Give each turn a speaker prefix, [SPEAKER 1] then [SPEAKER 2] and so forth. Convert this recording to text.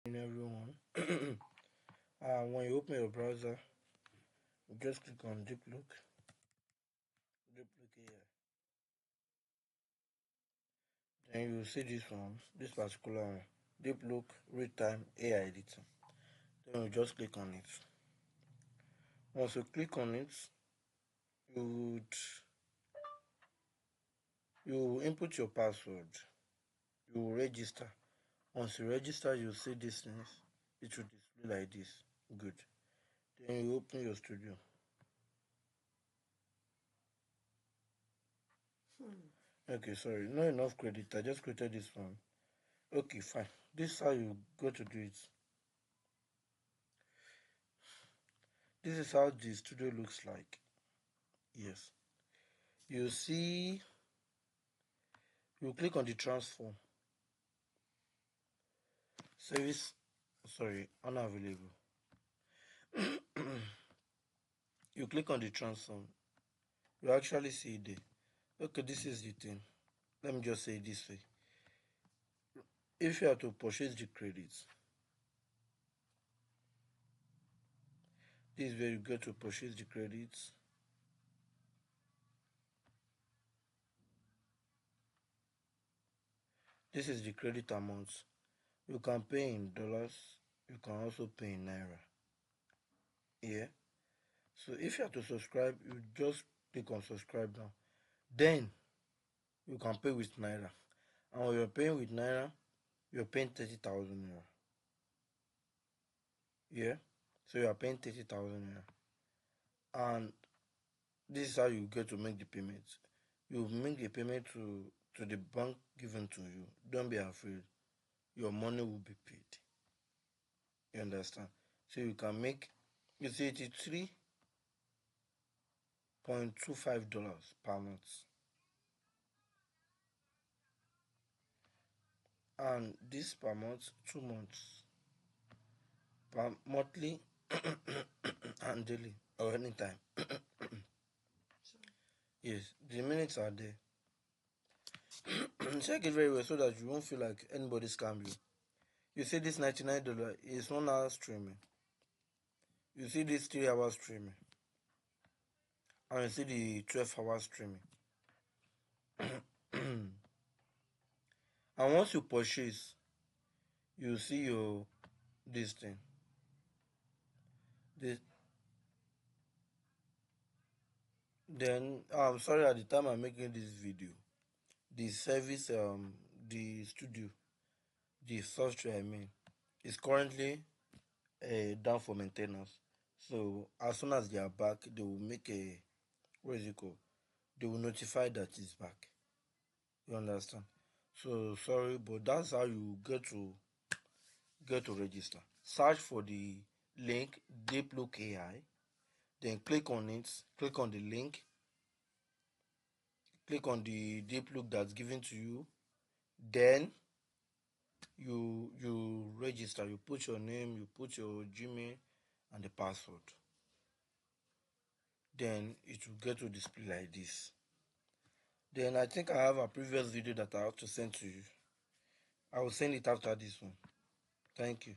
[SPEAKER 1] Everyone. When you open your browser, you just click on deep look AI. Then you see this particular one, deep look real-time AI editor. Then you just click on it. Once you click on it, you input your password. You register. Once you register, you see this things. It should display like this. Good. Then you open your studio. Okay, sorry, not enough credit. I just created this one. Okay, fine. This is how you go to do it. This is how the studio looks like. Yes. You see, you click on the transform. Service, sorry, unavailable. You click on the transform. You actually see it there. Okay, this is the thing. Let me just say it this way. If you have to purchase the credits, this is where you go to purchase the credits. This is the credit amount. You can pay in dollars. You can also pay in naira. Yeah. So if you have to subscribe, you just click on subscribe now. Then you can pay with naira. And when you're paying with naira, you're paying 30,000 naira. Yeah. So you are paying 30,000 naira. And this is how you get to make the payment. You make the payment to the bank given to you. Don't be afraid. Your money will be paid. You understand? So you can make, it's $83.25 per month. And this per month, 2 months. Per monthly and daily or anytime. Yes, the minutes are there. Check it very well so that you won't feel like anybody scam you. You see this $99 is 1 hour streaming. You see this 3 hours streaming. And you see the 12 hours streaming. And once you purchase, you see this thing. Then I'm sorry, at the time I'm making this video, the service, the studio, the software is currently down for maintenance. So as soon as they are back, they will make a, what is it called? They will notify that it's back. You understand? So sorry, but that's how you get to register. Search for the link Deep Look AI, then click on it, click on the link, click on the Deep Look that's given to you, then you register. You put your name, you put your Gmail and the password. Then it will get to display like this. Then I think I have a previous video that I have to send to you. I will send it after this one. Thank you.